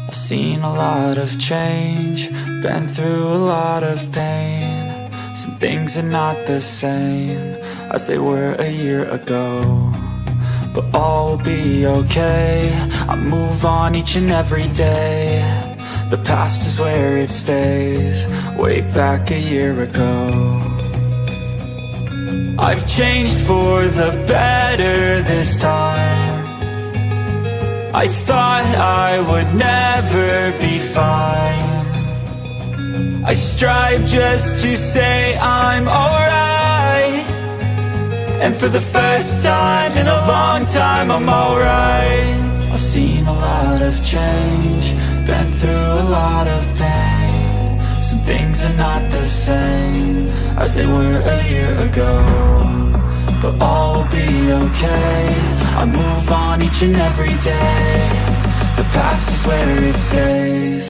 I've seen a lot of change, been through a lot of pain. Some things are not the same as they were a year ago, but all will be okay. I move on each and every day. The past is where it stays, way back a year ago. I've changed for the better this time. I thought I would never be fine. I strive just to say I'm alright, and for the first time in a long time I'm alright. I've seen a lot of change, been through a lot of pain. Some things are not the same as they were a year ago, but all will be okay. I move on each and every day. The past is where it stays.